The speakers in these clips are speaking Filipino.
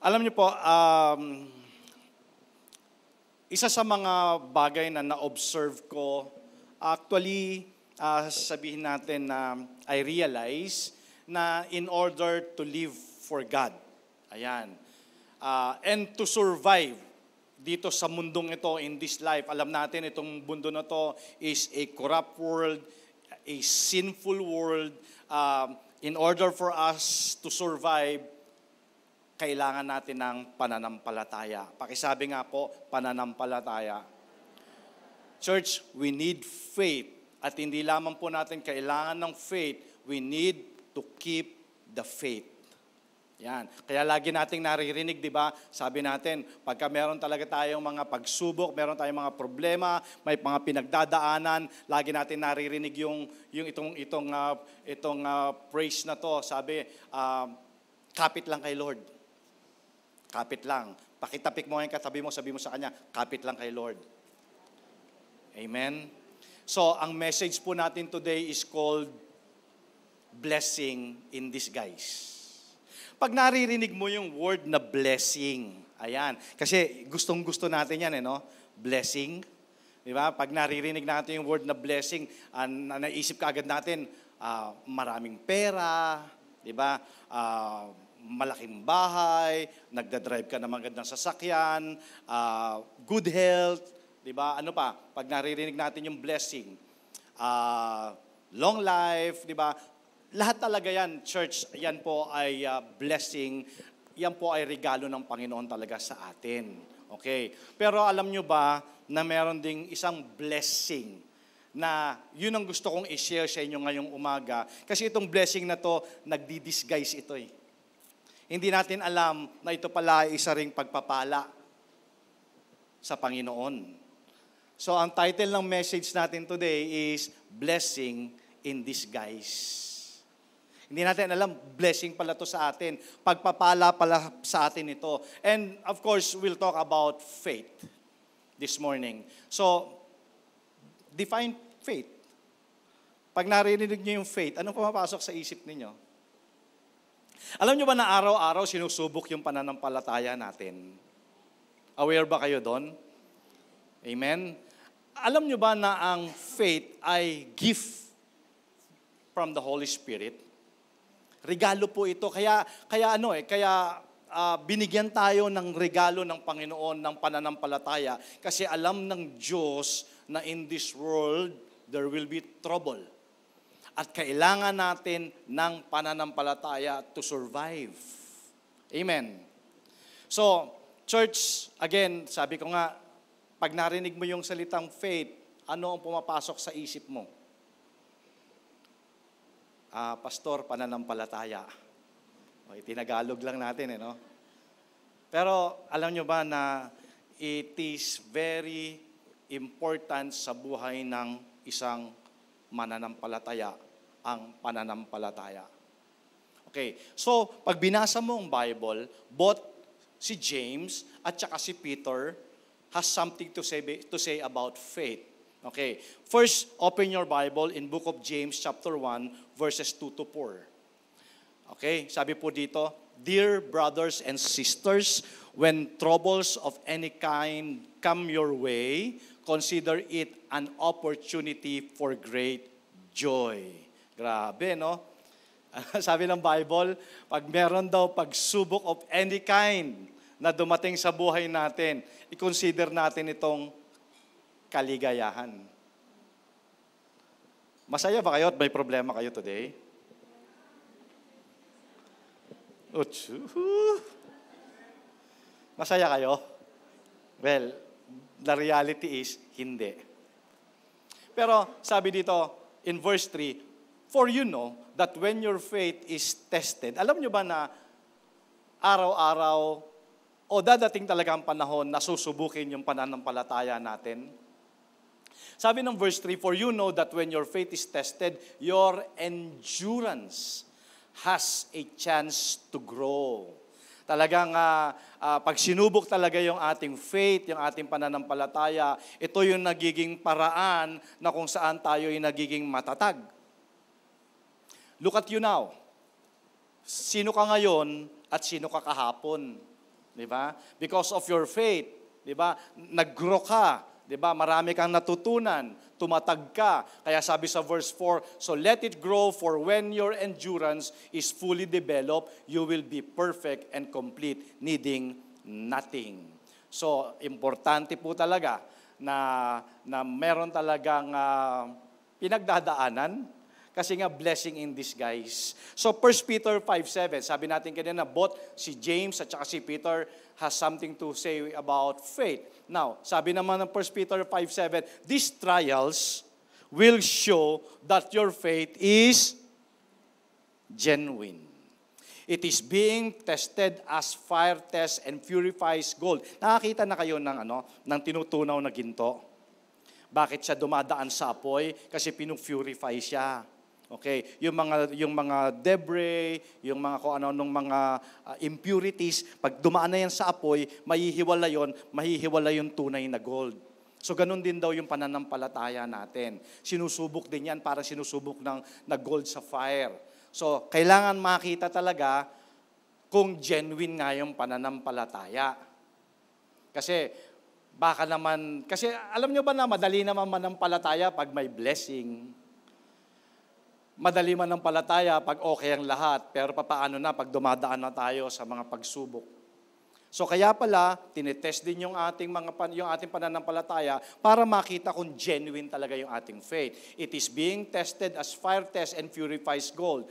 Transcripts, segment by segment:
Alam niyo po, isa sa mga bagay na na-observe ko, actually, sabihin natin na I realize na in order to live for God, ayan, and to survive dito sa mundong ito, in this life, alam natin itong mundo na to is a corrupt world, a sinful world. In order for us to survive, kailangan natin ng pananampalataya. Pakisabi nga po, pananampalataya. Church, we need faith. At hindi lamang po natin kailangan ng faith, we need to keep the faith. Yan. Kaya lagi nating naririnig, di ba? Sabi natin, pagka meron talaga tayong mga pagsubok, meron tayong mga problema, may mga pinagdadaanan, lagi natin naririnig yung itong praise na to. Sabi, kapit lang kay Lord. Kapit lang. Pakitapik mo ngayon katabi mo, sabi mo sa kanya, kapit lang kay Lord. Amen? So, ang message po natin today is called blessing in disguise. Pag naririnig mo yung word na blessing, ayan, kasi gustong-gusto natin yan, no? Blessing. Di ba? Pag naririnig natin yung word na blessing, naisip ka agad natin, maraming pera, di ba? Malaking bahay, nagdadrive ka ng magandang sasakyan, good health, di ba? Ano pa? Pag naririnig natin yung blessing, long life, di ba? Lahat talaga yan, church, yan po ay blessing, yan po ay regalo ng Panginoon talaga sa atin. Okay? Pero alam nyo ba na meron ding isang blessing na yun ang gusto kong i-share sa inyo ngayong umaga. Kasi itong blessing na to, nagdi-disguise ito eh. Hindi natin alam na ito pala ay isa ring pagpapala sa Panginoon. So ang title ng message natin today is Blessing in Disguise. Hindi natin alam, blessing pala to sa atin. Pagpapala pala sa atin ito. And of course, we'll talk about faith this morning. So, define faith. Pag narinig niyo yung faith, anong pumapasok sa isip ninyo? Alam niyo ba na araw-araw sinusubok yung pananampalataya natin? Aware ba kayo doon? Amen? Alam niyo ba na ang faith ay gift from the Holy Spirit? Regalo po ito. Kaya binigyan tayo ng regalo ng Panginoon ng pananampalataya kasi alam ng Diyos na in this world there will be trouble. At kailangan natin ng pananampalataya to survive. Amen. So, church, again, sabi ko nga, pag narinig mo yung salitang faith, ano ang pumapasok sa isip mo? Pastor, pananampalataya. Tinagalog lang natin, no? Pero alam nyo ba na it is very important sa buhay ng isang mananampalataya, ang pananampalataya. Okay, so pag binasa mo ang Bible, both si James at saka si Peter has something to say about faith. Okay, first, open your Bible in book of James chapter 1, verses 2 to 4. Okay, sabi po dito, Dear brothers and sisters, when troubles of any kind come your way, consider it an opportunity for great joy. Grabe, no? Sabi ng Bible, pag meron daw pagsubok of any kind na dumating sa buhay natin, i-consider natin itong kaligayahan. Masaya ba kayo at may problema kayo today? Masaya kayo? Well, the reality is, hindi. Pero sabi dito, in verse 3, For you know that when your faith is tested, alam nyo ba na araw-araw o dadating talaga ang panahon na susubukin yung pananampalataya natin? Sabi ng verse 3, For you know that when your faith is tested, your endurance has a chance to grow. Talagang pag sinubok talaga yung ating faith, yung ating pananampalataya, ito yung nagiging paraan na kung saan tayo ay nagiging matatag. Look at you now. Sino ka ngayon at sino ka kahapon? Di ba? Because of your faith, di ba? Nag-grow ka, di ba? Marami kang natutunan, tumatag ka. Kaya sabi sa verse 4, so let it grow, for when your endurance is fully developed, you will be perfect and complete, needing nothing. So, importante po talaga na meron talagang pinagdadaanan. Kasi nga, blessing in disguise. So, 1 Peter 5:7, sabi natin kanina, both si James at saka si Peter has something to say about faith. Now, sabi naman ng 1 Peter 5:7, these trials will show that your faith is genuine. It is being tested as fire tests and purifies gold. Nakakita na kayo ng tinutunaw na ginto? Bakit siya dumadaan sa apoy? Kasi pinupurify siya. Okay, yung mga debris, yung mga kung ano nung mga impurities, pag dumaan na yan sa apoy, mahihiwala yung tunay na gold. So ganun din daw yung pananampalataya natin. Sinusubok din yan para sinusubok na gold sa fire. So kailangan makita talaga kung genuine nga yung pananampalataya. Kasi baka naman, kasi alam nyo ba na madali naman manampalataya pag may blessing. Madali man ng palataya pag okay ang lahat, pero papaano na pag dumadaan na tayo sa mga pagsubok. So kaya pala, tinetest din yung ating pananampalataya para makita kung genuine talaga yung ating faith. It is being tested as fire tests and purifies gold.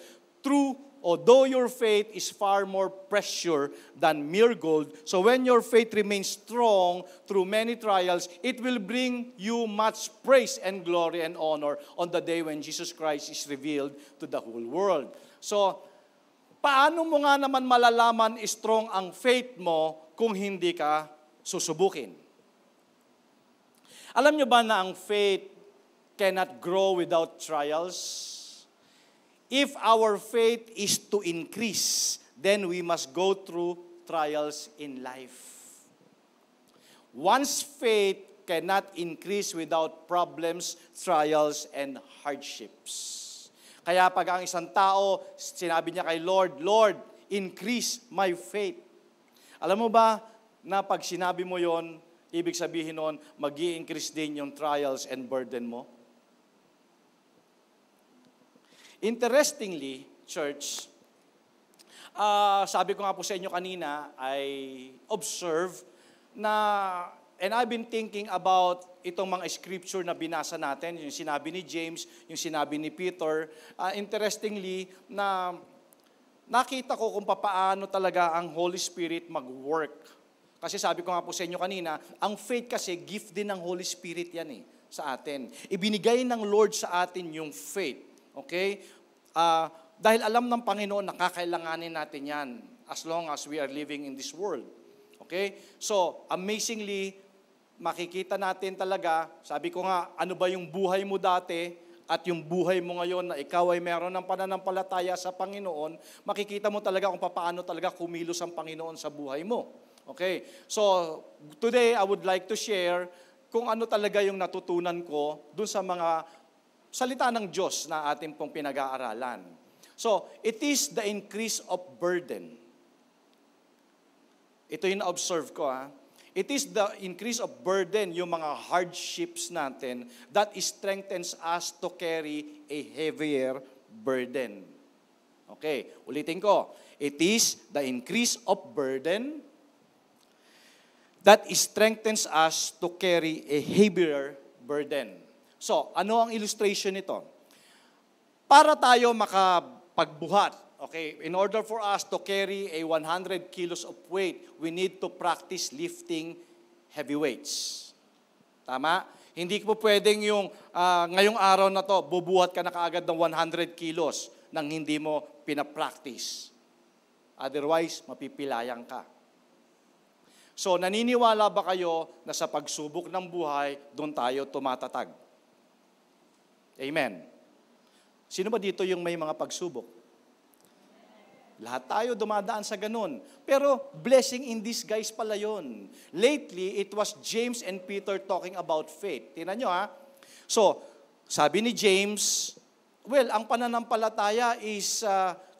True, although your faith is far more precious than mere gold, so when your faith remains strong through many trials, it will bring you much praise and glory and honor on the day when Jesus Christ is revealed to the whole world. So, paano mo nga naman malalaman strong ang faith mo kung hindi ka susubukin? Alam nyo ba na ang faith cannot grow without trials? If our faith is to increase, then we must go through trials in life. One's faith cannot increase without problems, trials, and hardships. Kaya pag ang isang tao, sinabi niya kay Lord, Lord, increase my faith. Alam mo ba na pag sinabi mo yon, ibig sabihin nun, mag-i-increase din yung trials and burden mo? Interestingly, church, sabi ko nga po sa inyo kanina, I observe na, and I've been thinking about itong mga scripture na binasa natin, yung sinabi ni James, yung sinabi ni Peter. Interestingly, na nakita ko kung paano talaga ang Holy Spirit mag-work. Kasi sabi ko nga po sa inyo kanina, ang faith kasi, gift din ng Holy Spirit yan sa atin. Ibinigay ng Lord sa atin yung faith. Okay? Dahil alam ng Panginoon na kakailanganin natin yan as long as we are living in this world. Okay? So, amazingly, makikita natin talaga, sabi ko nga, ano ba yung buhay mo dati at yung buhay mo ngayon na ikaw ay meron ng pananampalataya sa Panginoon, makikita mo talaga kung paano talaga kumilos ang Panginoon sa buhay mo. Okay? So, today I would like to share kung ano talaga yung natutunan ko dun sa mga salita ng Diyos na ating pong pinag-aaralan. So, it is the increase of burden. Ito yung na-observe ko. It is the increase of burden, yung mga hardships natin, that strengthens us to carry a heavier burden. Okay, ulitin ko. It is the increase of burden that strengthens us to carry a heavier burden. So, ano ang illustration nito? Para tayo makapagbuhat, okay, in order for us to carry a 100 kilos of weight, we need to practice lifting heavy weights. Tama? Hindi po pwedeng yung ngayong araw na to, bubuhat ka na kaagad ng 100 kilos nang hindi mo pinapractice. Otherwise, mapipilayang ka. So, naniniwala ba kayo na sa pagsubok ng buhay, doon tayo tumatatag? Amen. Sino ba dito yung may mga pagsubok? Lahat tayo dumadaan sa ganun. Pero blessing in disguise pala yun. Lately, it was James and Peter talking about faith. Tingnan nyo So, sabi ni James, well, ang pananampalataya is,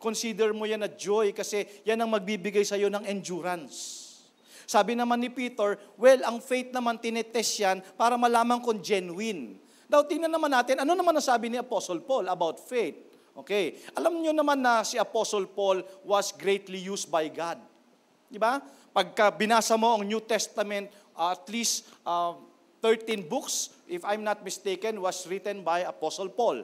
consider mo yan na joy kasi yan ang magbibigay sa iyo ng endurance. Sabi naman ni Peter, well, ang faith naman tinetest yan para malaman kung genuine. Now, tingnan naman natin, ano naman nasabi ni Apostle Paul about faith? Okay, alam niyo naman na si Apostle Paul was greatly used by God. Di ba? Pagka binasa mo ang New Testament, at least 13 books, if I'm not mistaken, was written by Apostle Paul.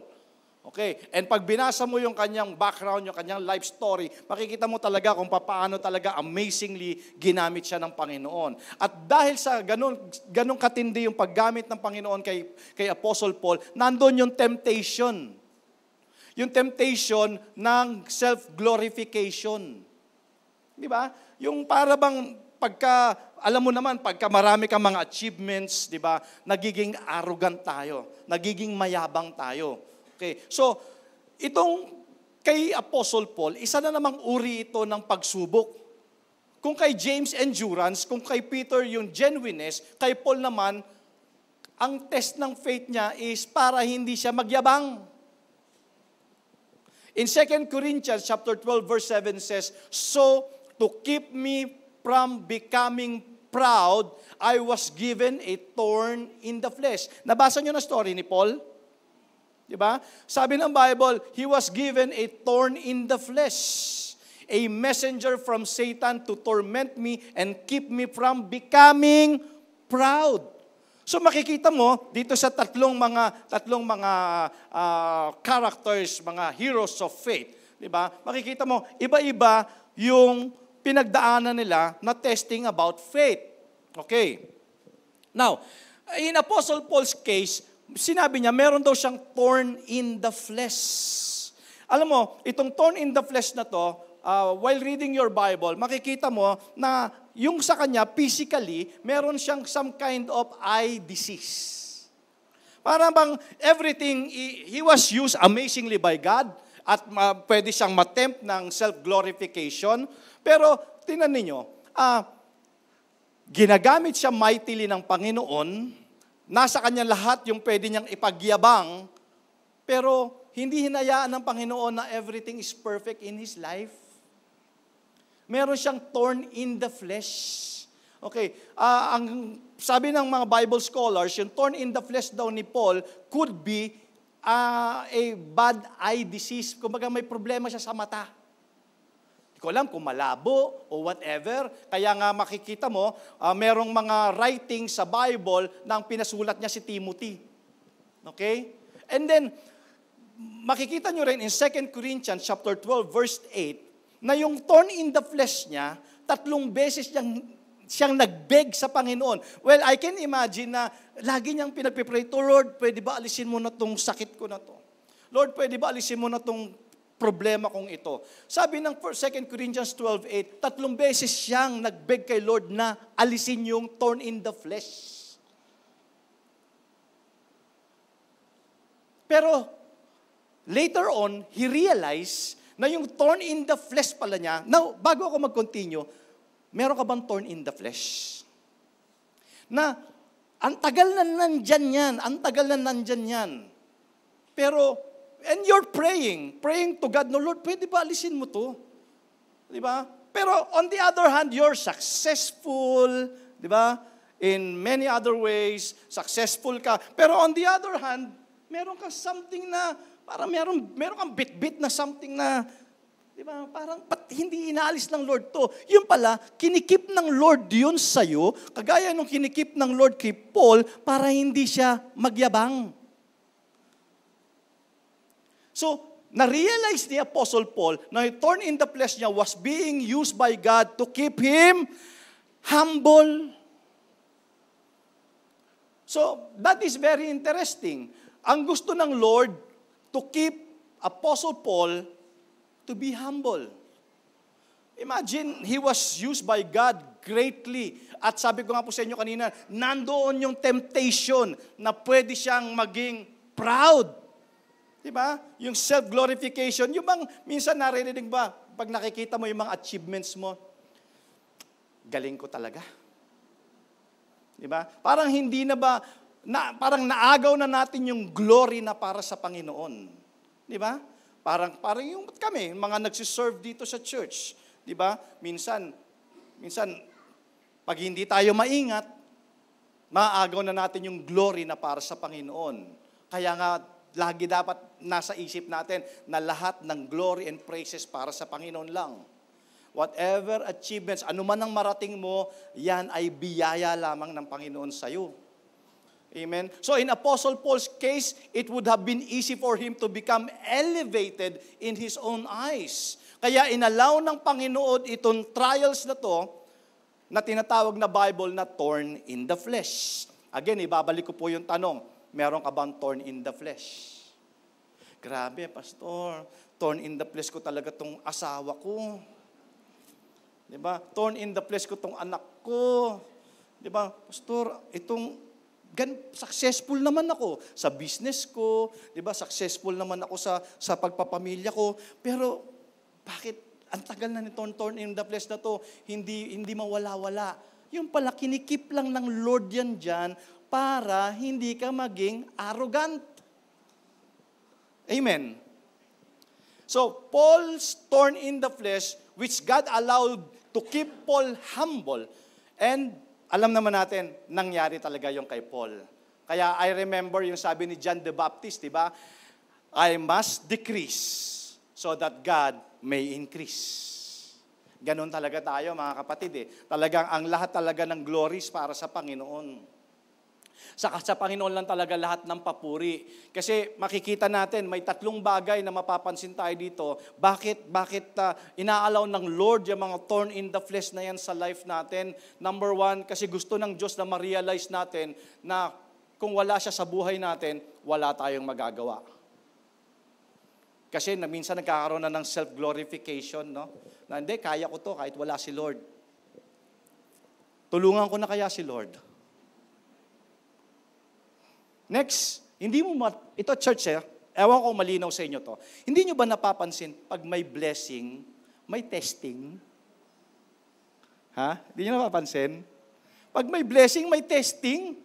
Okay, and pag binasa mo yung kanyang background, yung kanyang life story, makikita mo talaga kung paano talaga amazingly ginamit siya ng Panginoon. At dahil sa ganun katindi yung paggamit ng Panginoon kay Apostle Paul, nandun yung temptation. Yung temptation ng self-glorification. Di ba? Yung para bang alam mo naman, pagka marami kang mga achievements, di ba, nagiging arrogant tayo, nagiging mayabang tayo. Okay, so itong kay Apostle Paul, isa na namang uri ito ng pagsubok. Kung kay James endurance, kung kay Peter yung genuineness, kay Paul naman, ang test ng faith niya is para hindi siya magyabang. In 2 Corinthians chapter 12 verse 7 says, so to keep me from becoming proud, I was given a thorn in the flesh. Nabasa niyo na story ni Paul? Diba? Sabi ng Bible, he was given a thorn in the flesh, a messenger from Satan to torment me and keep me from becoming proud. So makikita mo dito sa tatlong mga characters, mga heroes of faith, diba? Makikita mo iba-iba yung pinagdaanan nila na testing about faith. Okay. Now, in Apostle Paul's case, sinabi niya, meron daw siyang thorn in the flesh. Alam mo, itong thorn in the flesh na to, while reading your Bible, makikita mo na yung sa kanya, physically, meron siyang some kind of eye disease. Parang bang everything, he was used amazingly by God at pwede siyang matempt ng self-glorification. Pero, tingnan ninyo, ginagamit siya mightily ng Panginoon. Nasa kanya lahat yung pwede niyang ipagyabang, pero hindi hinayaan ng Panginoon na everything is perfect in his life. Meron siyang thorn in the flesh. Okay, ang sabi ng mga Bible scholars, yung thorn in the flesh daw ni Paul could be a bad eye disease. Kumbaga may problema siya sa mata. Hindi ko alam kung malabo o whatever. Kaya nga makikita mo, merong mga writings sa Bible na ang pinasulat niya si Timothy. Okay? And then, makikita nyo rin in 2 Corinthians chapter 12 verse 8 na yung thorn in the flesh niya, 3 beses siyang nagbeg sa Panginoon. Well, I can imagine na lagi niyang pinagpipray to, Lord, pwede ba alisin mo na tong sakit ko na to? Lord, pwede ba alisin mo na tong problema kong ito? Sabi ng 2 Corinthians 12:8, 3 beses siyang nagbeg kay Lord na alisin yung thorn in the flesh. Pero later on, he realized na yung thorn in the flesh pala niya. Now, bago ako mag-continue, meron ka bang thorn in the flesh? Na ang tagal na nandyan yan. Pero and you're praying to God, no Lord, pwede ba alisin mo to? Di ba? Pero on the other hand, you're successful, di ba? In many other ways, successful ka. Pero on the other hand, meron ka something na, parang meron kang bit-bit na something na, di ba? Parang hindi inaalis ng Lord to. Yun pala, kinikip ng Lord yun sa'yo, kagaya nung kinikip ng Lord kay Paul, para hindi siya magyabang. So, na-realize ni Apostle Paul na yung thorn in the flesh niya was being used by God to keep him humble. So, that is very interesting. Ang gusto ng Lord to keep Apostle Paul to be humble. Imagine, he was used by God greatly. At sabi ko nga po sa inyo kanina, nandoon yung temptation na pwede siyang maging proud. Diba? Yung self-glorification, yung bang minsan narinig ba, pag nakikita mo yung mga achievements mo, galing ko talaga. Diba? Parang hindi na ba, parang naagaw na natin yung glory na para sa Panginoon. Diba? Parang yung kami, mga nagsiserve dito sa church. Diba? Minsan, Pag hindi tayo maingat, maaagaw na natin yung glory na para sa Panginoon. Kaya nga, lagi dapat nasa isip natin na lahat ng glory and praises para sa Panginoon lang. Whatever achievements, anuman ang marating mo, yan ay biyaya lamang ng Panginoon sa iyo. Amen? So in Apostle Paul's case, it would have been easy for him to become elevated in his own eyes. Kaya inallow ng Panginoon itong trials na to, na tinatawag na Bible na thorn in the flesh. Again, ibabalik ko po yung tanong, meron ka bang thorn in the flesh? Grabe, pastor, thorn in the flesh ko talaga tong asawa ko. Diba? Thorn in the flesh ko tong anak ko. Diba? Pastor, successful naman ako sa business ko, 'di ba? Successful naman ako sa pagpapamilya ko, pero bakit ang tagal na nitong thorn in the flesh na to, hindi mawala-wala. Yung pala kinikip lang ng Lord yan diyan para hindi ka maging arrogant. Amen. So, Paul's thorn in the flesh, which God allowed to keep Paul humble, and alam naman natin, nangyari talaga yung kay Paul. Kaya I remember yung sabi ni John the Baptist, di ba? I must decrease so that God may increase. Ganon talaga tayo, mga kapatid. Talagang ang lahat talaga ng glories para sa Panginoon. Sa Panginoon lang talaga lahat ng papuri. Kasi makikita natin, may tatlong bagay na mapapansin tayo dito. Bakit inaalaw ng Lord yung mga thorn in the flesh na yan sa life natin? Number one, kasi gusto ng Diyos na ma-realize natin na kung wala siya sa buhay natin, wala tayong magagawa. Kasi minsan nagkakaroon na ng self-glorification, no? Na hindi, kaya ko to kahit wala si Lord. Tulungan ko na kaya si Lord. Next, ito church ewan ko malinaw sa inyo to. Hindi nyo ba napapansin, pag may blessing, may testing? Ha? Hindi nyo napapansin? Pag may blessing, may testing?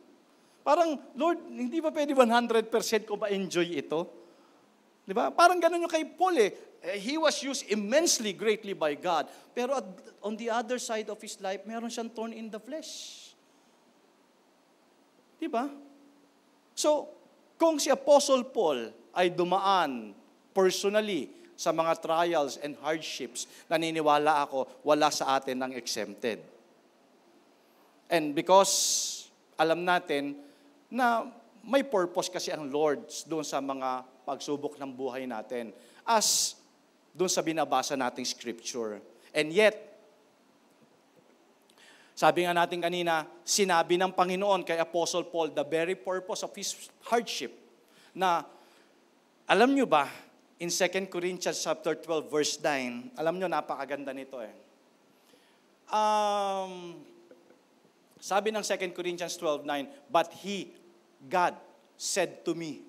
Parang, Lord, hindi ba pwede 100% ko ma-enjoy ito? Di ba? Parang ganun yung kay Paul He was used immensely greatly by God. Pero on the other side of his life, meron siyang thorn in the flesh. Di ba? So, kung si Apostle Paul ay dumaan personally sa mga trials and hardships, naniniwala ako, wala sa atin ang exempted. And because alam natin na may purpose kasi ang Lord doon sa mga pagsubok ng buhay natin, as doon sa binabasa nating scripture. And yet, sabi nga natin kanina, sinabi ng Panginoon kay Apostle Paul, the very purpose of his hardship, na, alam nyo ba, in 2 Corinthians chapter 12, verse 9, alam nyo, napakaganda nito Sabi ng 2 Corinthians 12:9, but God, said to me,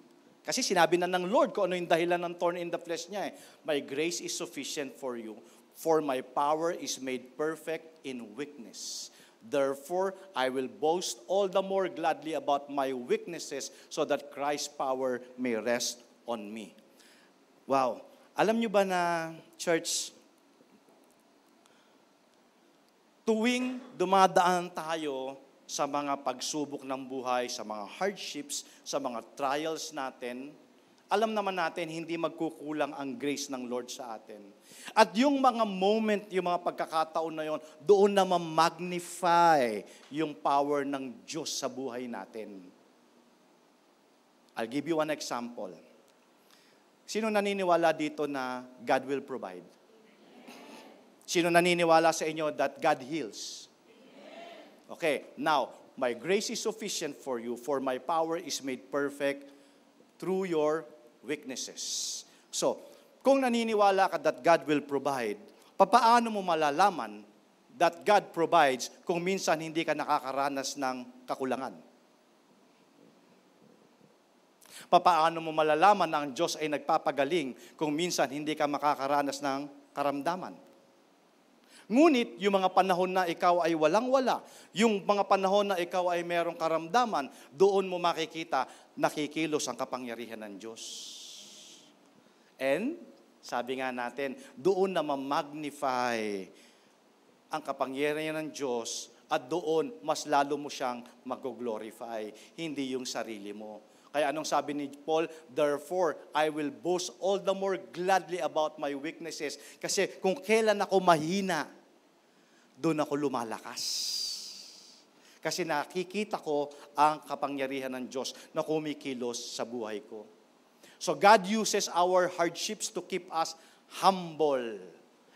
kasi sinabi na ng Lord kung ano yung dahilan ng thorn in the flesh niya my grace is sufficient for you, for my power is made perfect in weakness. Therefore, I will boast all the more gladly about my weaknesses so that Christ's power may rest on me. Wow. Alam nyo ba na, church, tuwing dumadaan tayo sa mga pagsubok ng buhay, sa mga hardships, sa mga trials natin, alam naman natin, hindi magkukulang ang grace ng Lord sa atin. At yung mga moment, yung mga pagkakataon na yon, doon na ma-magnify yung power ng Diyos sa buhay natin. I'll give you one example. Sino naniniwala dito na God will provide? Sino naniniwala sa inyo that God heals? Okay, now, my grace is sufficient for you, for my power is made perfect through your weaknesses. So, kung naniniwala ka that God will provide, papaano mo malalaman that God provides kung minsan hindi ka nakakaranas ng kakulangan? Papaano mo malalaman na ang Diyos ay nagpapagaling kung minsan hindi ka makakaranas ng karamdaman? Ngunit, yung mga panahon na ikaw ay walang-wala, yung mga panahon na ikaw ay merong karamdaman, doon mo makikita, nakikilos ang kapangyarihan ng Diyos. And, sabi nga natin, doon na ma-magnify ang kapangyarihan ng Diyos At doon, mas lalo mo siyang mag-glorify, hindi yung sarili mo. Kaya anong sabi ni Paul? Therefore, I will boast all the more gladly about my weaknesses. Kasi kung kailan ako mahina, doon ako lumalakas. Kasi nakikita ko ang kapangyarihan ng Diyos na kumikilos sa buhay ko. So God uses our hardships to keep us humble.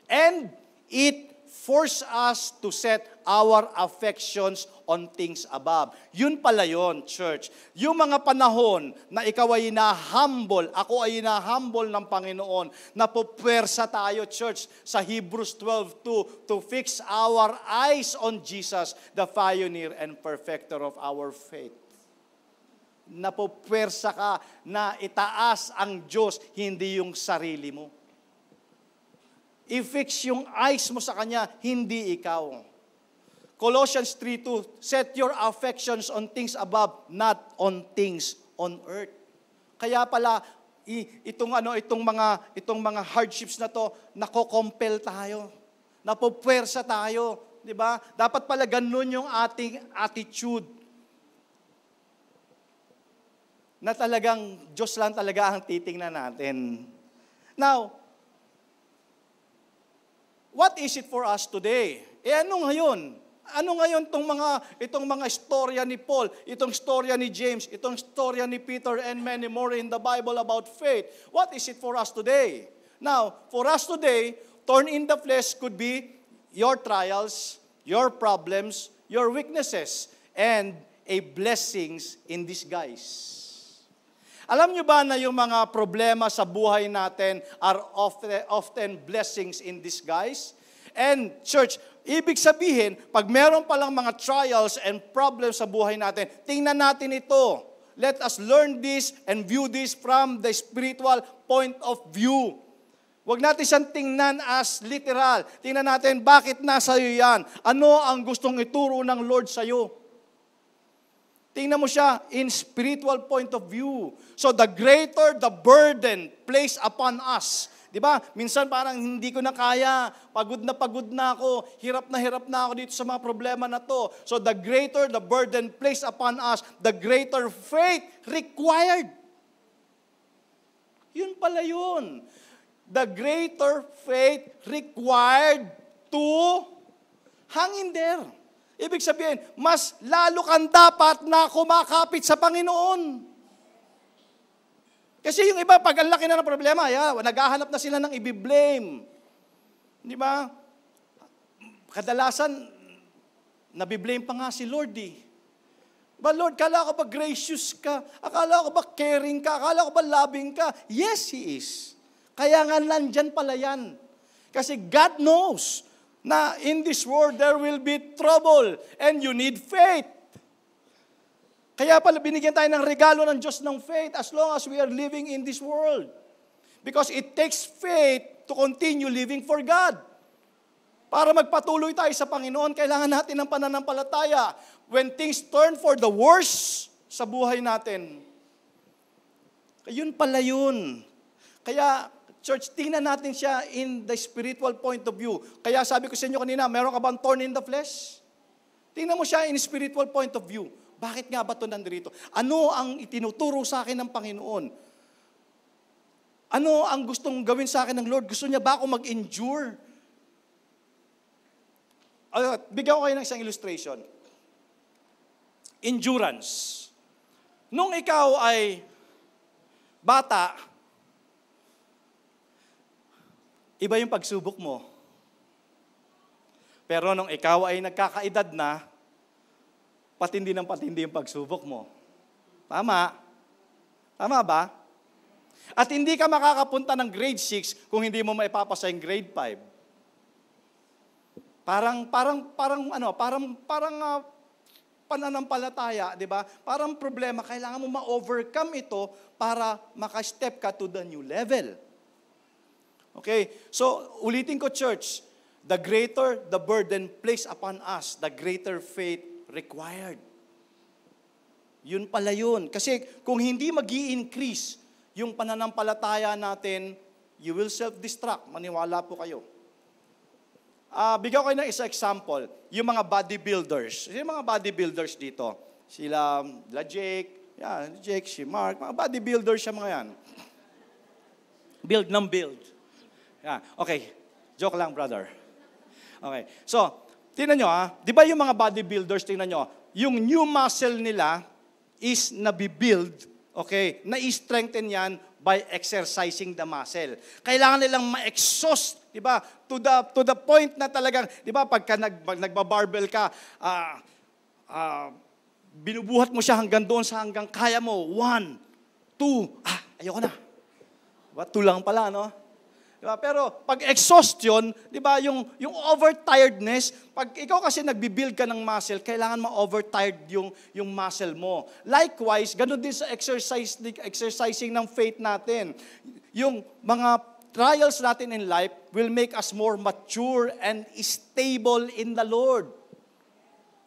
And it force us to set our affections on things above. Yun pala yun, church. Yung mga panahon na ikaw ay na-humble, ako ay na-humble ng Panginoon, napupwersa tayo, church, sa Hebrews 12:2, to fix our eyes on Jesus, the pioneer and perfecter of our faith. Napupwersa ka na itaas ang Diyos, hindi yung sarili mo. I-fix yung eyes mo sa Kanya, hindi ikaw. Colossians 3:2, set your affections on things above, not on things on earth. Kaya pala, itong mga hardships na to, nako-compel tayo. Napupwersa tayo. Di ba? Dapat pala ganun yung ating attitude. Na talagang Diyos lang talaga ang titingnan natin. Now, what is it for us today? Ano ngayon? Ano ngayon itong mga istorya ni Paul, itong istorya ni James, itong istorya ni Peter and many more in the Bible about faith? What is it for us today? Now, for us today, thorn in the flesh could be your trials, your problems, your weaknesses, and a blessings in disguise. Alam nyo ba na yung mga problema sa buhay natin are often blessings in disguise? And church, ibig sabihin, pag meron palang mga trials and problems sa buhay natin, tingnan natin ito. Let us learn this and view this from the spiritual point of view. Huwag natin siyang tingnan as literal. Tingnan natin, bakit nasa iyo yan? Ano ang gustong ituro ng Lord sa iyo? Tingnan mo siya in spiritual point of view. So the greater the burden placed upon us. Di ba? Minsan parang hindi ko na kaya, pagod na ako, hirap na ako dito sa mga problema na to. So the greater the burden placed upon us, the greater faith required. Yun pala yun. The greater faith required to hang in there. Ibig sabihin, mas lalo kang dapat na kumakapit sa Panginoon. Kasi yung iba, pag ang laki na ng problema, naghahanap na sila ng i-blame. Di ba? Kadalasan, nabiblame pa nga si Lord Ba, Lord, kala ko ba gracious ka? Akala ko ba caring ka? Akala ko ba loving ka? Yes, He is. Kaya nga nandyan pala yan. Kasi God knows na in this world there will be trouble and you need faith. Kaya pala binigyan tayo ng regalo ng Diyos ng faith as long as we are living in this world. Because it takes faith to continue living for God. Para magpatuloy tayo sa Panginoon, kailangan natin ng pananampalataya. When things turn for the worse sa buhay natin, yun pala yun. Kaya, church, tingnan natin siya in the spiritual point of view. Kaya sabi ko sa inyo kanina, meron ka bang thorn in the flesh? Tingnan mo siya in spiritual point of view. Bakit nga ba ito nandito? Ano ang itinuturo sa akin ng Panginoon? Ano ang gustong gawin sa akin ng Lord? Gusto niya ba ako mag-endure? Bigyan ko kayo ng isang illustration. Endurance. Nung ikaw ay bata, iba yung pagsubok mo. Pero nung ikaw ay nagkakaedad na, patindi yung pagsubok mo. Tama? Tama ba? At hindi ka makakapunta ng grade 6 kung hindi mo maipapasa yung grade 5. Parang pananampalataya, di ba? Parang problema, kailangan mo ma-overcome ito para maka-step ka to the new level. Okay? So, ulitin ko, church, the greater the burden placed upon us, the greater faith required. Yun pala yun. Kasi kung hindi mag-i-increase yung pananampalataya natin, you will self-destruct. Maniwala po kayo. Bigyan ko kayo ng isa example. Yung mga bodybuilders. Yung mga bodybuilders dito. Sila Jake, Jake, si Mark, mga bodybuilders siya mga yan. Build ng build. Okay, joke lang, brother. Okay, so, tingnan nyo di ba yung mga bodybuilders, tingnan nyo, yung new muscle nila is nabibuild, okay, na-strengthen yan by exercising the muscle. Kailangan nilang ma-exhaust, di ba, to the point na talagang, di ba, pagka nagbabarbell ka, binubuhat mo siya hanggang doon sa hanggang kaya mo. 1, 2, ayoko na. Diba? 2 lang pala, no? Diba? Pero pag exhaustion, di ba, yung overtiredness, pag ikaw kasi nagbibuild ka ng muscle, kailangan ma-overtired yung muscle mo. Likewise, ganun din sa exercising ng faith natin. Yung mga trials natin in life will make us more mature and stable in the Lord.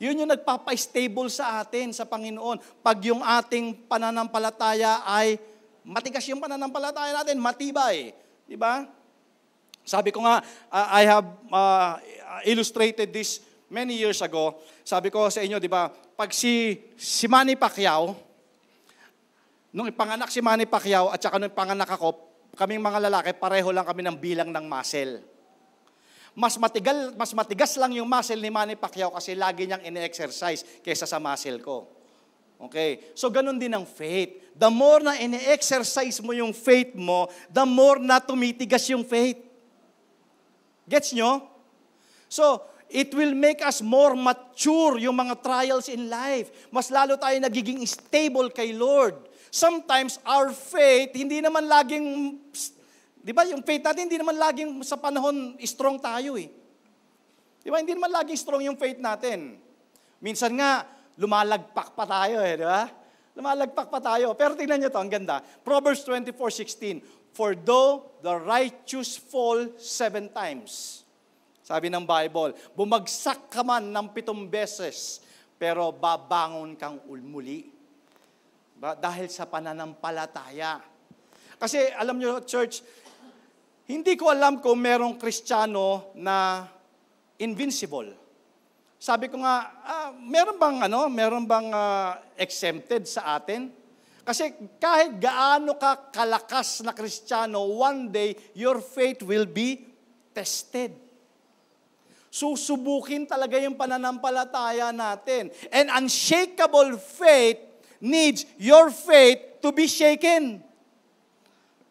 Yun yung nagpapa-stable sa atin, sa Panginoon. Pag yung ating pananampalataya ay matigas yung pananampalataya natin, matibay. Di ba? Sabi ko nga, I have illustrated this many years ago. Sabi ko sa inyo, di ba, pag si Manny Pacquiao, nung ipanganak si Manny Pacquiao at saka nung ipanganak ako, kaming mga lalaki, pareho lang kami ng bilang ng muscle. Mas matigas lang yung muscle ni Manny Pacquiao kasi lagi niyang ine-exercise kaysa sa muscle ko. Okay? So, ganun din ang faith. The more na ine-exercise mo yung faith mo, the more na tumitigas yung faith. Gets nyo? So, it will make us more mature yung mga trials in life. Mas lalo tayo nagiging stable kay Lord. Sometimes, our faith, hindi naman laging, di ba, yung faith natin, hindi naman laging sa panahon strong tayo eh. Di ba, hindi naman laging strong yung faith natin. Minsan nga, lumalagpak pa tayo eh, di ba? Lumalagpak pa tayo. Pero tingnan nyo to, ang ganda. Proverbs 24:16, for though the righteous fall 7 times. Sabi ng Bible, bumagsak ka man ng 7 beses, pero babangon kang muli. Diba? Dahil sa pananampalataya. Kasi alam nyo, church, hindi ko alam kung merong Kristiyano na invincible. Sabi ko nga, meron bang exempted sa atin? Kasi kahit gaano ka kalakas na Kristiyano, one day, your faith will be tested. Susubukin talaga yung pananampalataya natin. And unshakable faith needs your faith to be shaken.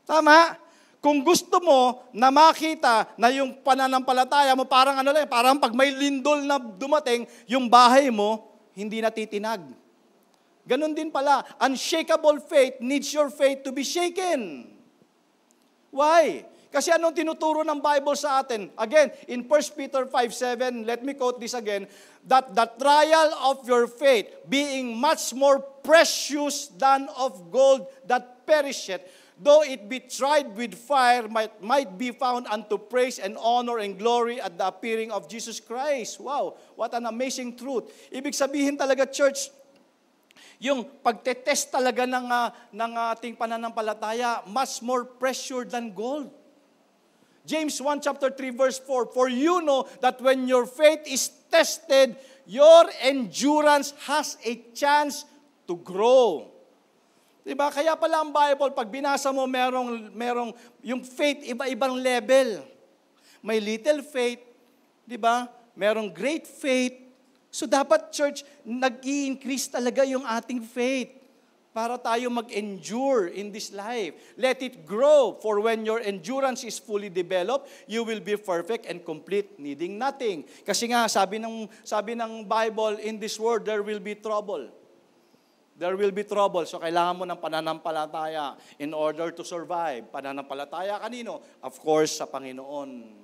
Tama? Kung gusto mo na makita na yung pananampalataya mo, parang pag may lindol na dumating, yung bahay mo, hindi natitinag. Ganon din pala, unshakable faith needs your faith to be shaken. Why? Kasi anong tinuturo ng Bible sa atin? Again, in 1 Peter 5:7, let me quote this again, that the trial of your faith, being much more precious than of gold that perisheth, though it be tried with fire, might be found unto praise and honor and glory at the appearing of Jesus Christ. Wow, what an amazing truth. Ibig sabihin talaga, church, yung pagtetest talaga ng ating pananampalataya, much more precious than gold. James 1 chapter 3 verse 4, for you know that when your faith is tested, your endurance has a chance to grow. Diba? Kaya pala ang Bible, pag binasa mo, merong yung faith, iba-ibang level. May little faith, diba? Merong great faith. So dapat, church, nag-i-increase talaga yung ating faith para tayo mag-endure in this life. Let it grow, for when your endurance is fully developed, you will be perfect and complete, needing nothing. Kasi nga, sabi ng Bible, in this world, there will be trouble. There will be trouble. So kailangan mo ng pananampalataya in order to survive. Pananampalataya kanino? Of course, sa Panginoon.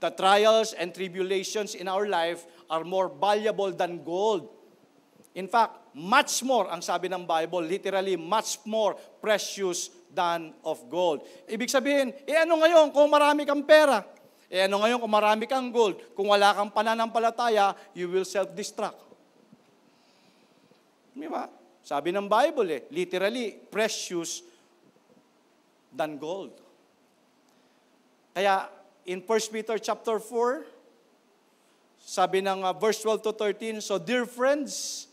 The trials and tribulations in our life are more valuable than gold. In fact, much more, ang sabi ng Bible, literally, much more precious than of gold. Ibig sabihin, ano ngayon kung marami kang pera? Ano ngayon kung marami kang gold? Kung wala kang pananampalataya, you will self-destruct. Di ba? Sabi ng Bible, literally, precious than gold. Kaya, in 1 Peter chapter 4, Sabi ng verse 12 to 13, so dear friends,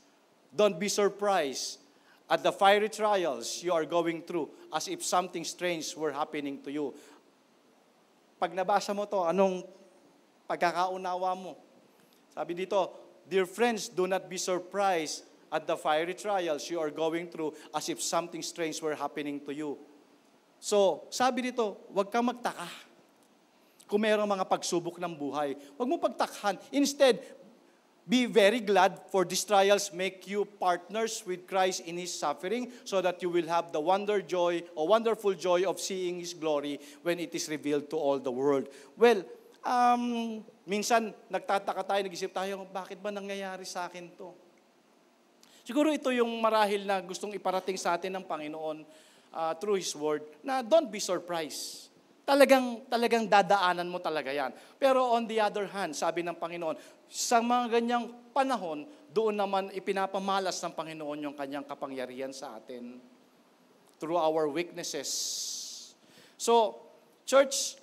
don't be surprised at the fiery trials you are going through as if something strange were happening to you. Pag nabasa mo to, anong pagkakaunawa mo? Sabi dito, dear friends, do not be surprised at the fiery trials you are going through as if something strange were happening to you. So, sabi dito, huwag kang magtaka kung mayroong mga pagsubok ng buhay. Huwag mo pagtakhan. Instead, be very glad for these trials make you partners with Christ in His suffering so that you will have the wonderful joy of seeing His glory when it is revealed to all the world. Well, minsan nagtataka tayo, nag-isip tayo, bakit ba nangyayari sa akin to? Siguro ito yung marahil na gustong iparating sa atin ng Panginoon through His Word, na don't be surprised. Talagang dadaanan mo talaga yan. Pero on the other hand, sabi ng Panginoon, sa mga ganyang panahon, doon naman ipinapamalas ng Panginoon yung kanyang kapangyarihan sa atin through our weaknesses. So, church,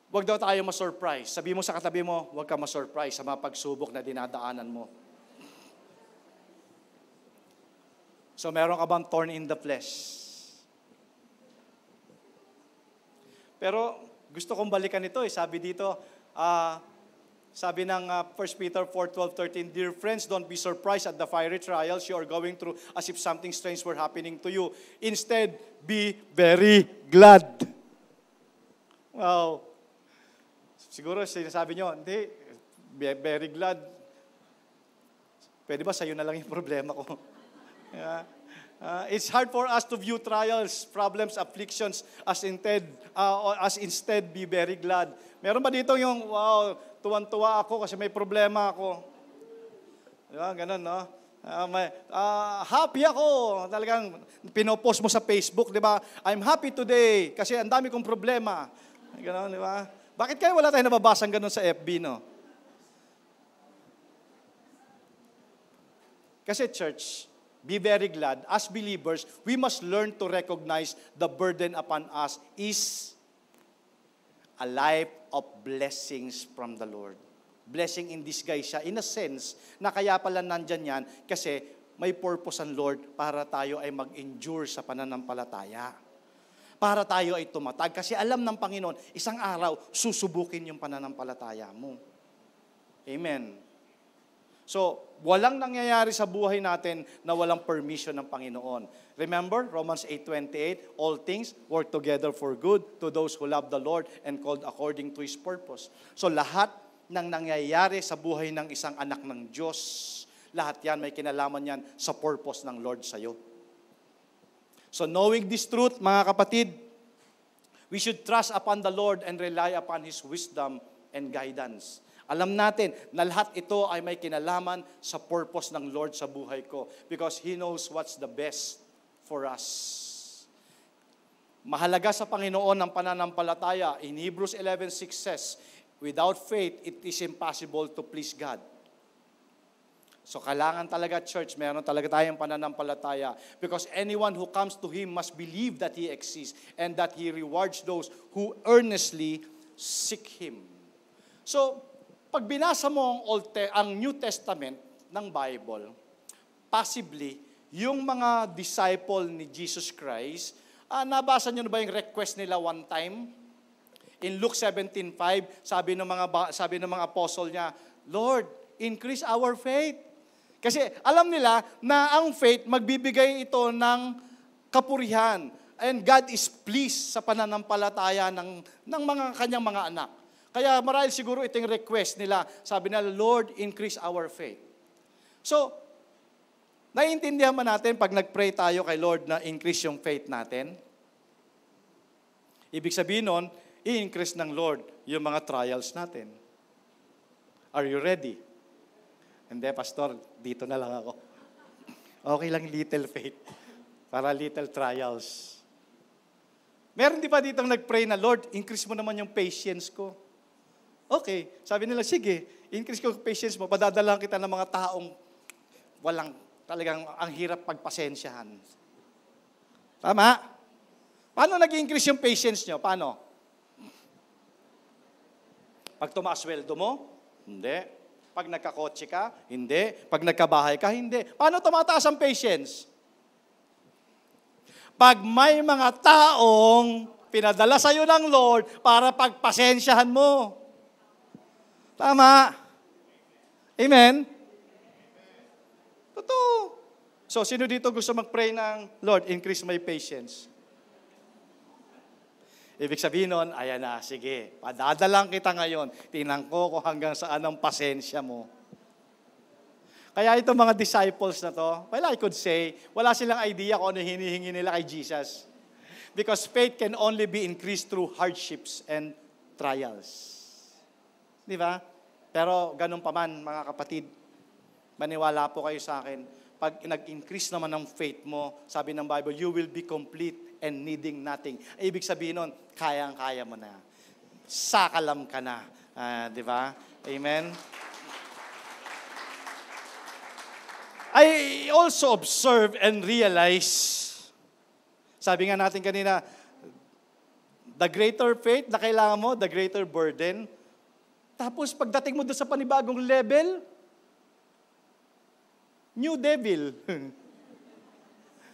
wag daw tayo ma-surprise. Sabi mo sa katabi mo, wag ka ma-surprise sa mga pagsubok na dinadaanan mo. So, meron ka bang thorn in the flesh? Pero gusto kong balikan ito. Sabi dito, sabi ng 1 Peter 4:12-13, dear friends, don't be surprised at the fiery trials you are going through as if something strange were happening to you. Instead, be very glad. Wow. Siguro sinasabi nyo, hindi, be very glad. Pwede ba sa'yo na lang yung problema ko? Yeah. It's hard for us to view trials, problems, afflictions as instead be very glad. Meron ba dito yung, wow, tuwan-tuwa ako kasi may problema ako? Diba? Ganun, no? Happy ako. Talagang pinopost mo sa Facebook, di ba? I'm happy today kasi ang dami kong problema. Ganun, di ba? Bakit kaya wala tayong nababasang ganun sa FB, no? Kasi church, be very glad. As believers, we must learn to recognize the burden upon us is a life of blessings from the Lord. Blessing in disguise siya. In a sense, na kaya pala nandyan yan kasi may purpose ang Lord para tayo ay mag-endure sa pananampalataya. Para tayo ay tumatag. Kasi alam ng Panginoon, isang araw, susubukin yung pananampalataya mo. Amen. So, walang nangyayari sa buhay natin na walang permission ng Panginoon. Remember, Romans 8:28, all things work together for good to those who love the Lord and called according to His purpose. So, lahat ng nangyayari sa buhay ng isang anak ng Diyos, lahat yan may kinalaman yan sa purpose ng Lord sa'yo. So, knowing this truth, mga kapatid, we should trust upon the Lord and rely upon His wisdom and guidance. Alam natin na lahat ito ay may kinalaman sa purpose ng Lord sa buhay ko because He knows what's the best for us. Mahalaga sa Panginoon ang pananampalataya. In Hebrews 11:6 says, without faith, it is impossible to please God. So kailangan talaga, church, meron talaga tayong pananampalataya because anyone who comes to Him must believe that He exists and that He rewards those who earnestly seek Him. So, pag binasa mo ang New Testament ng Bible, possibly, yung mga disciple ni Jesus Christ, nabasa nyo na ba yung request nila one time? In Luke 17:5, sabi ng mga apostle niya, Lord, increase our faith. Kasi alam nila na ang faith, magbibigay ito ng kapurihan. And God is pleased sa pananampalataya ng mga kanyang mga anak. Kaya marahil siguro itong request nila, sabi nila, Lord, increase our faith. So, naiintindihan ba natin pag nag-pray tayo kay Lord na increase yung faith natin? Ibig sabihin nun, i-increase ng Lord yung mga trials natin. Are you ready? Hindi, Pastor, dito na lang ako. Okay lang little faith para little trials. Meron di ba ditong nag-pray na, Lord, increase mo naman yung patience ko? Okay, sabi nila, sige, increase ko yung patience mo, padadala kita ng mga taong walang, talagang ang hirap pagpasensyahan. Tama? Paano nag-increase yung patience nyo? Paano? Pag tumaas sweldo mo? Hindi. Pag nagkakotse ka, hindi. Pag nagkabahay ka, hindi. Paano tumataas ang patience? Pag may mga taong pinadala sa'yo ng Lord para pagpasensyahan mo. Tama. Amen? Totoo. So, sino dito gusto mag-pray ng, Lord, increase my patience? Ibig sabihin nun, ayan na, sige, padadalang kita ngayon. Tingnan ko kung hanggang saan ang pasensya mo. Kaya itong mga disciples na to, well, I could say, wala silang idea kung ano hinihingi nila kay Jesus. Because faith can only be increased through hardships and trials. Di ba? Pero ganun pa man, mga kapatid, maniwala po kayo sa akin, pag nag-increase naman ng faith mo, sabi ng Bible, you will be complete and needing nothing. Ibig sabihin nun, kayang-kaya mo na. Sakalam ka na. Di ba? Amen? I also observe and realize, sabi nga natin kanina, the greater faith na kailangan mo, the greater burden. Tapos pagdating mo doon sa panibagong level, new devil.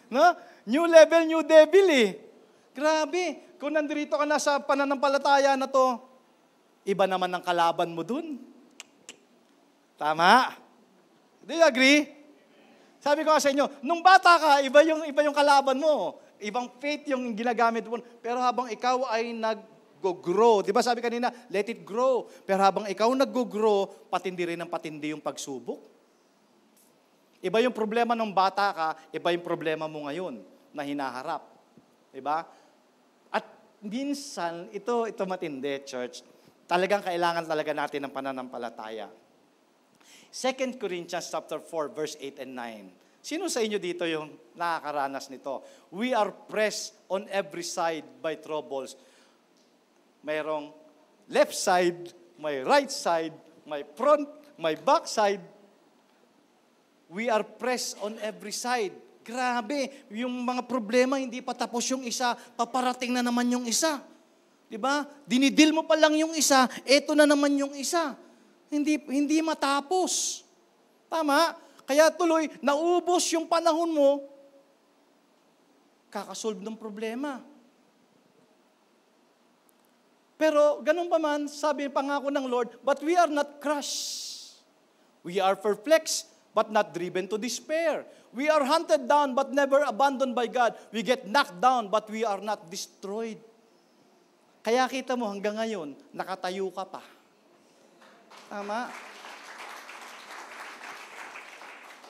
No? New level, new devil eh. Grabe. Kung nandito ka na sa pananampalataya na to, iba naman ang kalaban mo dun. Tama? Do you agree? Sabi ko sa inyo, nung bata ka, iba yung kalaban mo. Ibang faith yung ginagamit mo. Pero habang ikaw ay nag-grow, di ba sabi kanina, let it grow. Pero habang ikaw nag-grow, patindi rin ang patindi yung pagsubok. Iba yung problema nung bata ka, iba yung problema mo ngayon na hinaharap. Di ba? At minsan, ito matindi, church. Talagang kailangan talaga natin ng pananampalataya. 2 Corinthians chapter 4, verse 8 and 9. Sino sa inyo dito yung nakakaranas nito? We are pressed on every side by troubles. Mayroong left side, may right side, may front, may back side. We are pressed on every side. Grabe, yung mga problema, hindi pa tapos yung isa, paparating na naman yung isa. Diba? Dinidil mo pa lang yung isa, eto na naman yung isa. Hindi matapos. Tama? Kaya tuloy, naubos yung panahon mo, kakasolve ng problema. Pero ganun pa man, sabi pangako ng Lord, but we are not crushed. We are perplexed, but not driven to despair. We are hunted down, but never abandoned by God. We get knocked down, but we are not destroyed. Kaya kita mo hanggang ngayon, nakatayo ka pa. Tama?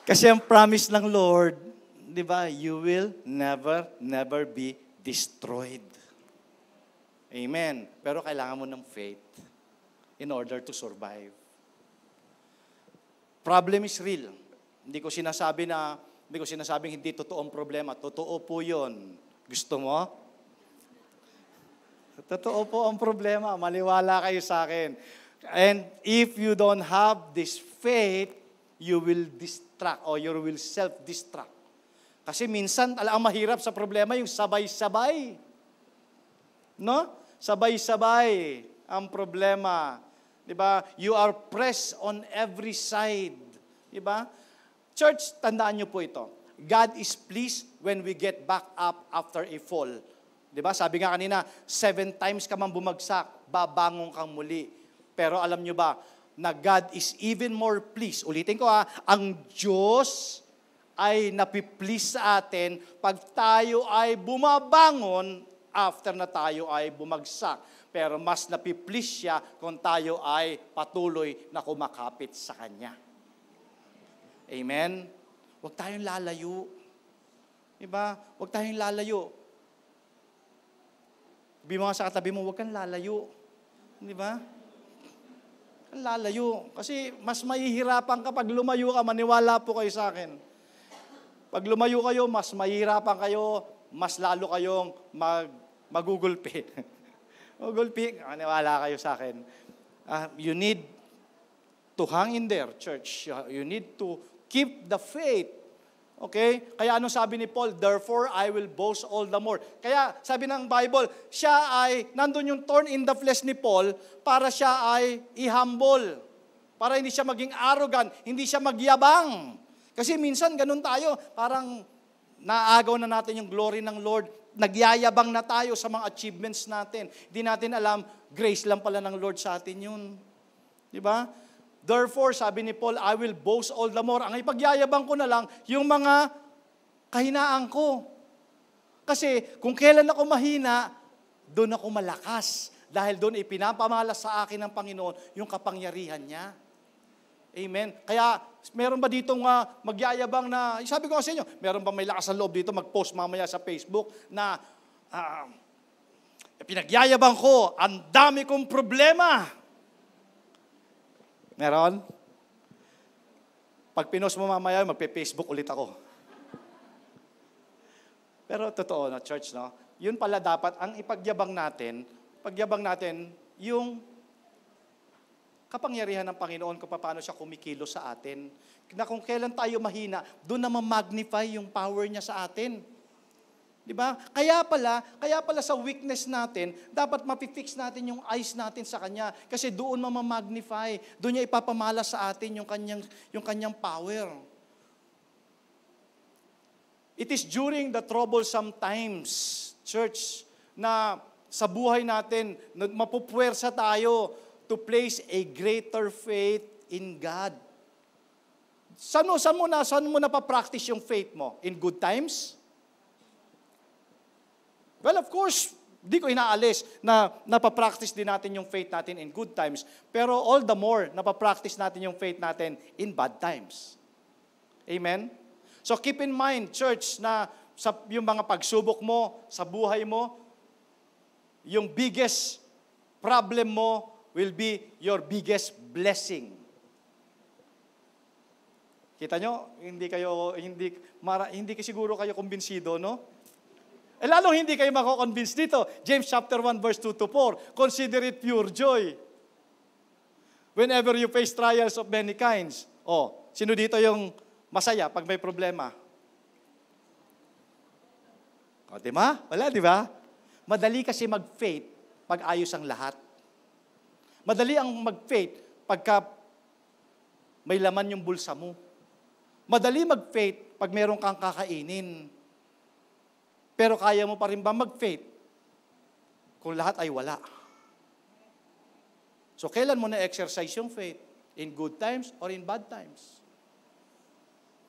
Kasi ang promise ng Lord, di ba, you will never be destroyed. Amen. Pero kailangan mo ng faith in order to survive. Problem is real. Hindi ko sinasabing hindi totoo ang problema. Totoo po yun. Gusto mo? Totoo po ang problema. Maniwala kayo sa akin. And if you don't have this faith, you will distract or you will self-destruct. Kasi minsan, ang mahirap sa problema, yung sabay-sabay. No? Sabay-sabay ang problema. Diba? You are pressed on every side. Diba? Church, tandaan niyo po ito. God is pleased when we get back up after a fall. Diba? Sabi nga kanina, 7 times ka man bumagsak, babangon kang muli. Pero alam nyo ba, na God is even more pleased. Ulitin ko ang Diyos ay napiplease sa atin pag tayo ay bumabangon after na tayo ay bumagsak. Pero mas napiplease siya kung tayo ay patuloy na kumakapit sa Kanya. Amen? Huwag tayong lalayo. Diba? Huwag tayong lalayo. Sabi mo nga sa katabi mo, huwag kang lalayo. Diba? Lalayo. Kasi mas mahihirapan ka pag lumayo ka, maniwala po kayo sa akin. Pag lumayo kayo, mas mahihirapan kayo, mas lalo kayong magugulpi. Magugulpi, maniwala kayo sa akin. You need to hang in there, church. You need to keep the faith. Okay? Kaya ano sabi ni Paul? Therefore, I will boast all the more. Kaya sabi ng Bible, siya ay, nandun yung thorn in the flesh ni Paul para siya ay i-humble. Para hindi siya maging arrogant, hindi siya magyabang. Kasi minsan ganun tayo, parang naagaw na natin yung glory ng Lord. Nagyayabang na tayo sa mga achievements natin. Hindi natin alam, grace lang pala ng Lord sa atin yun. Di ba? Therefore, sabi ni Paul, I will boast all the more. Ang ipagyayabang ko na lang, yung mga kahinaan ko. Kasi kung kailan ako mahina, doon ako malakas. Dahil doon ipinapamalas sa akin ng Panginoon yung kapangyarihan niya. Amen. Kaya, meron ba ditong magyayabang na, sabi ko sa inyo, meron ba may lakas ng loob dito mag-post mamaya sa Facebook na pinagyayabang ko, ang dami kong problema. Meron? Pag pinost mo mamaya, magpe-Facebook ulit ako. Pero totoo na, church, no? Yun pala dapat, ang pagyabang natin yung kapangyarihan ng Panginoon kung paano siya kumikilos sa atin. Na kung kailan tayo mahina, doon na ma-magnify yung power niya sa atin. Di ba? Kaya pala sa weakness natin, dapat mapifix natin yung eyes natin sa Kanya. Kasi doon ma-magnify. Doon niya ipapamala sa atin yung kanyang power. It is during the troublesome times, church, na sa buhay natin, mapupwersa tayo to place a greater faith in God. Saan mo na pa-practice yung faith mo? In good times? Well, of course, di ko inaalis na napapractice din natin yung faith natin in good times. Pero all the more, napapractice natin yung faith natin in bad times. Amen? So keep in mind, church, na yung mga pagsubok mo sa buhay mo, yung biggest problem mo will be your biggest blessing. Kita nyo? Hindi siguro kayo kumbinsido, no? Lalong hindi kayo mako-convince dito. James chapter 1 verse 2 to 4. Consider it pure joy whenever you face trials of many kinds. Sino dito yung masaya pag may problema? Di ba? Wala, di ba? Madali kasi mag-faith pag ayos ang lahat. Madali ang mag-faith pagka may laman yung bulsa mo. Madali mag-faith pag meron kang kakainin. Pero kaya mo pa rin ba mag-faith kung lahat ay wala? So, kailan mo na-exercise yung faith? In good times or in bad times?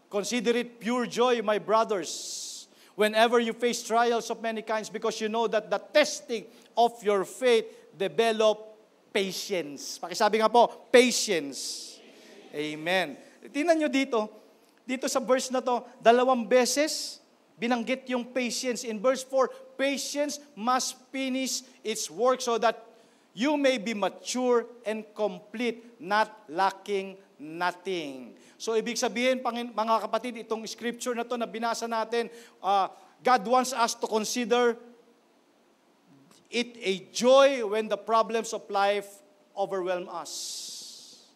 Consider it pure joy, my brothers, whenever you face trials of many kinds, because you know that the testing of your faith develop patience. Pakisabi nga po, patience. Amen. Tingnan nyo dito sa verse na to, 2 beses binanggit yung patience. In verse 4, patience must finish its work so that you may be mature and complete, not lacking nothing. So ibig sabihin, mga kapatid, itong scripture na to na binasa natin, God wants us to consider it a joy when the problems of life overwhelm us.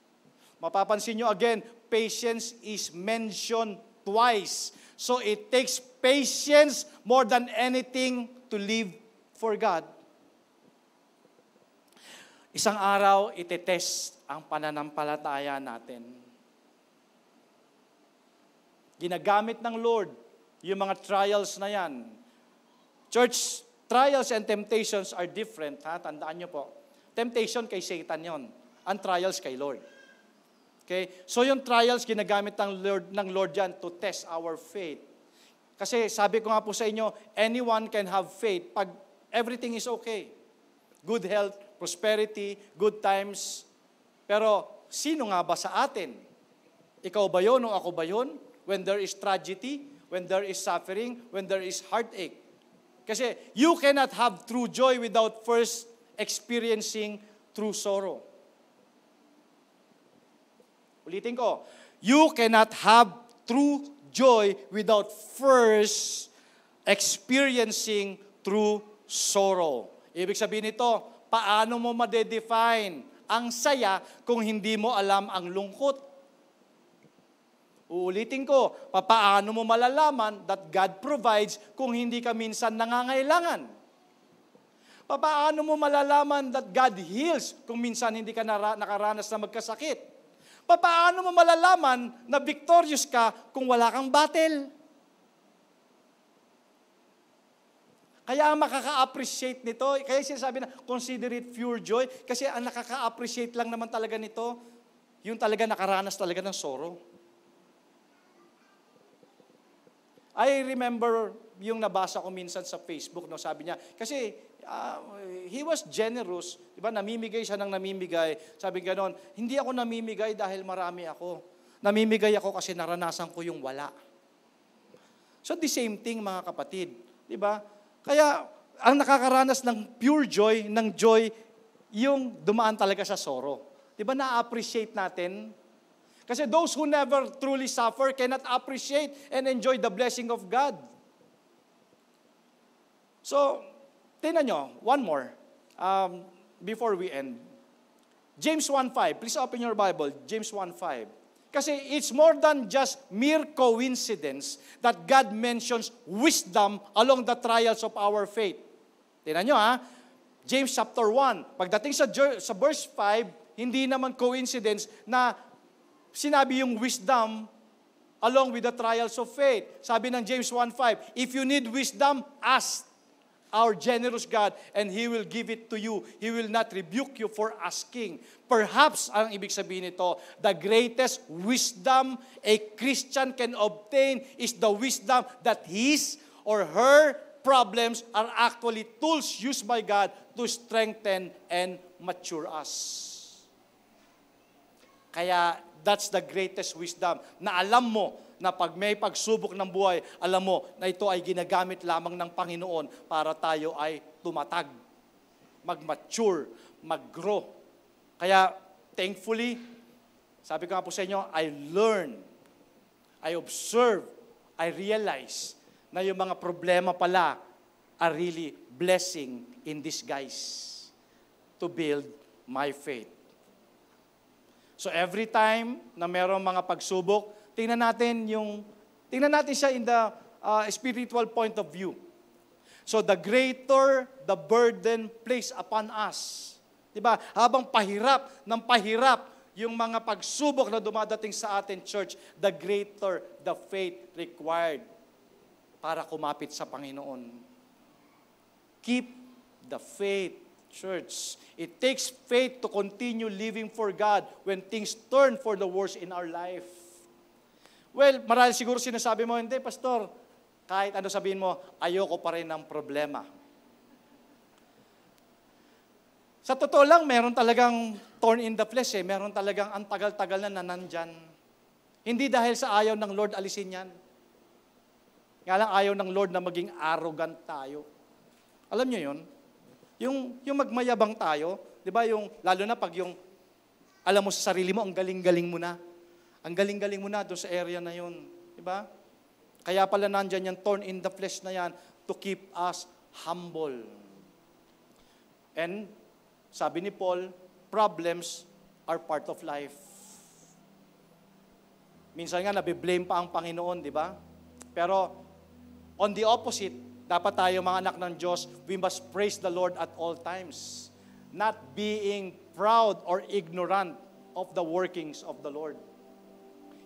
Mapapansin nyo again, patience is mentioned twice. So it takes patience more than anything to live for God. Isang araw, itetest ang pananampalataya natin. Ginagamit ng Lord yung mga trials na yan. Church, trials and temptations are different. Tandaan nyo po. Temptation kay Satan yon. Ang trials kay Lord. Okay? So yung trials, ginagamit ng Lord yan to test our faith. Kasi sabi ko nga po sa inyo, anyone can have faith pag everything is okay. Good health, prosperity, good times. Pero sino nga ba sa atin? Ikaw ba yun o ako ba yun? When there is tragedy, when there is suffering, when there is heartache. Kasi you cannot have true joy without first experiencing true sorrow. Ulitin ko, you cannot have true joy without first experiencing true sorrow. Ibig sabihin nito, paano mo ma-define ang saya kung hindi mo alam ang lungkot? Uulitin ko, paano mo malalaman that God provides kung hindi ka minsan nangangailangan? Paano mo malalaman that God heals kung minsan hindi ka nakaranas na magkasakit? Paano mo malalaman na victorious ka kung wala kang battle? Kaya ang makaka-appreciate nito, kaya sinasabi na, consider it pure joy, kasi ang nakaka-appreciate lang naman talaga nito, yung talaga nakaranas talaga ng sorrow. I remember yung nabasa ko minsan sa Facebook, no, sabi niya, kasi he was generous, di ba, namimigay siya ng namimigay, sabi ganon, hindi ako namimigay dahil marami ako, namimigay ako kasi naranasan ko yung wala. So the same thing mga kapatid, di ba? Kaya ang nakakaranas ng pure joy, ng joy, yung dumaan talaga sa sorrow. Di ba na-appreciate natin? Kasi those who never truly suffer cannot appreciate and enjoy the blessing of God. So, tingnan nyo, one more, before we end. James 1:5, please open your Bible, James 1:5. Kasi it's more than just mere coincidence that God mentions wisdom along the trials of our faith. Tingnan nyo James chapter 1, pagdating sa verse 5, hindi naman coincidence na sinabi yung wisdom along with the trials of faith. Sabi ng James 1:5, if you need wisdom, ask our generous God and He will give it to you. He will not rebuke you for asking. Perhaps, ang ibig sabihin nito, the greatest wisdom a Christian can obtain is the wisdom that his or her problems are actually tools used by God to strengthen and mature us. Kaya, that's the greatest wisdom, na alam mo na pag may pagsubok ng buhay, alam mo na ito ay ginagamit lamang ng Panginoon para tayo ay tumatag, mag-mature, mag-grow. Kaya, thankfully, sabi ko nga po sa inyo, I learn, I observe, I realize na yung mga problema pala are really blessing in disguise to build my faith. So every time na mayroong mga pagsubok, tingnan natin siya in the spiritual point of view. So the greater the burden placed upon us. 'Di ba? Habang pahirap yung mga pagsubok na dumadating sa atin, church, the greater the faith required para kumapit sa Panginoon. Keep the faith, church. It takes faith to continue living for God when things turn for the worse in our life. Well, marahil siguro sinasabi mo, hindi, Pastor, kahit ano sabihin mo, ayoko pa rin ng problema. Sa totoo lang, meron talagang thorn in the flesh Meron talagang ang tagal-tagal na nandyan. Hindi dahil sa ayaw ng Lord alisin yan. Nga lang ayaw ng Lord na maging arrogant tayo. Alam nyo yun? Yung magmayabang tayo, di ba, lalo na pag alam mo sa sarili mo, ang galing-galing mo na. Ang galing-galing mo na doon sa area na yun. Di ba? Kaya pala nandyan yung thorn in the flesh na yan to keep us humble. And, sabi ni Paul, problems are part of life. Minsan nga, nabiblame pa ang Panginoon, di ba? Pero, on the opposite, dapat tayo mga anak ng Diyos, we must praise the Lord at all times. Not being proud or ignorant of the workings of the Lord.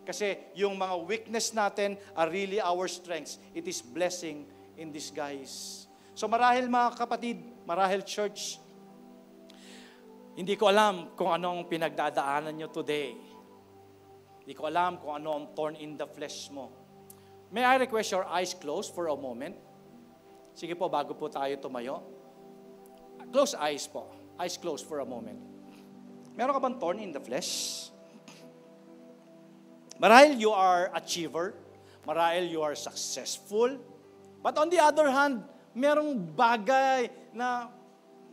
Kasi yung mga weakness natin are really our strengths. It is blessing in disguise. So marahil mga kapatid, marahil church, hindi ko alam kung anong pinagdadaanan nyo today. Hindi ko alam kung ano ang thorn in the flesh mo. May I request your eyes closed for a moment? Sige po, bago po tayo tumayo. Close eyes po. Eyes closed for a moment. Meron ka bang thorn in the flesh? Marahil you are achiever. Marahil you are successful. But on the other hand, merong bagay na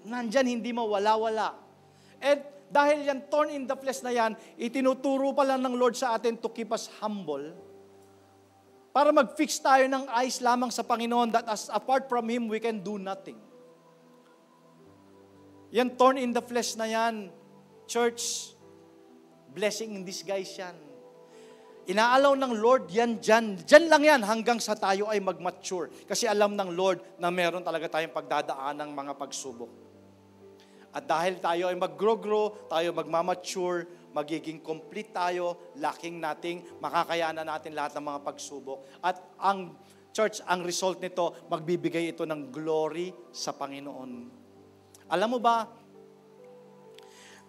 nandyan hindi mawala-wala. And dahil yan, thorn in the flesh na yan, itinuturo pa lang ng Lord sa atin to keep us humble. Para mag-fix tayo ng eyes lamang sa Panginoon that as apart from Him, we can do nothing. Yan, thorn in the flesh na yan, church, blessing in disguise yan. Inaalaw ng Lord yan dyan. Dyan lang yan hanggang sa tayo ay mag-mature. Kasi alam ng Lord na meron talaga tayong pagdadaan ng mga pagsubok. At dahil tayo ay mag-grow, tayo magmamature, magiging complete tayo, lacking nating, makakayanan natin lahat ng mga pagsubok. At ang church, ang result nito, magbibigay ito ng glory sa Panginoon. Alam mo ba,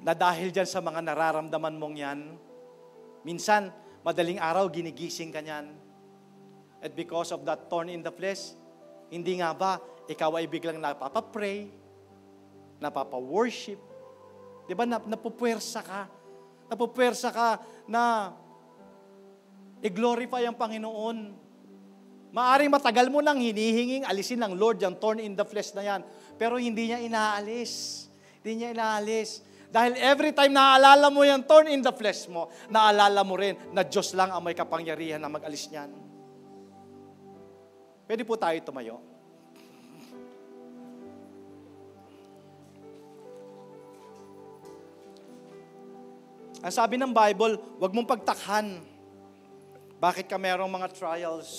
na dahil dyan sa mga nararamdaman mong yan, minsan, madaling araw, ginigising ka niyan. At because of that thorn in the flesh, hindi nga ba, ikaw ay biglang napapapray, napapa-worship, di ba, napupwersa ka. Napupwersa ka na i-glorify ang Panginoon. Maaring matagal mo nang hinihinging alisin ng Lord yung thorn in the flesh na yan. Pero hindi niya inaalis. Hindi niya inaalis. Dahil every time naaalala mo yung thorn in the flesh mo, naalala mo rin na Diyos lang ang may kapangyarihan na mag-alis niyan. Pwede po tayo tumayo. Ang sabi ng Bible, huwag mong pagtakhan. Bakit ka merong mga trials?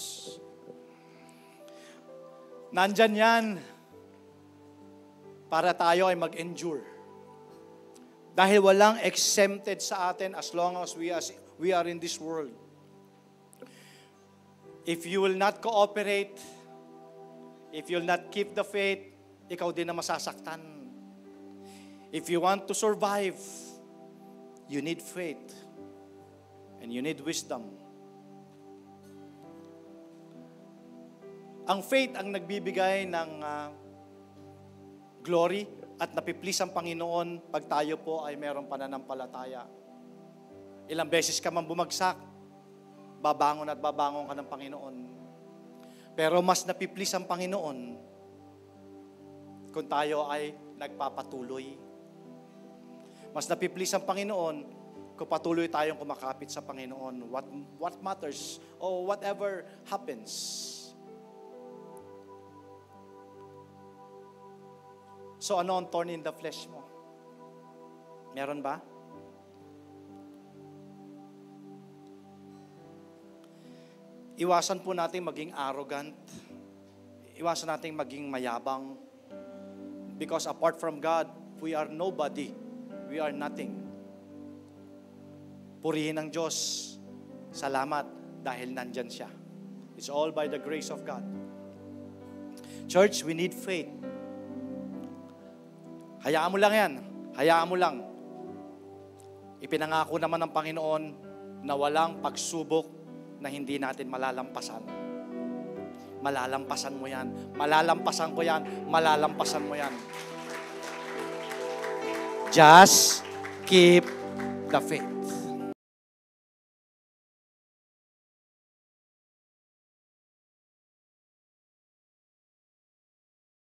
Nandyan yan para tayo ay mag-endure. Dahil walang exempted sa atin as long as we are in this world. If you will not cooperate, if you will not keep the faith, ikaw din na masasaktan. If you want to survive, you need faith and you need wisdom. Ang faith ang nagbibigay ng glory at napiplease ang Panginoon pag tayo po ay mayroong pananampalataya. Ilang beses ka man bumagsak, babangon at babangon ka ng Panginoon. Pero mas napiplease ang Panginoon kung tayo ay nagpapatuloy. Mas napiplease ang Panginoon kung patuloy tayong kumakapit sa Panginoon. What matters or whatever happens. So ano ang thorn in the flesh mo? Meron ba? Iwasan po natin maging arrogant. Iwasan natin maging mayabang. Because apart from God, we are nobody. We are nothing. Purihin ang Diyos. Salamat dahil nandyan siya. It's all by the grace of God. Church, we need faith. Hayaan mo lang yan. Hayaan mo lang. Ipinangako naman ng Panginoon na walang pagsubok na hindi natin malalampasan. Malalampasan mo yan. Malalampasan ko yan. Malalampasan mo yan. Just keep the faith.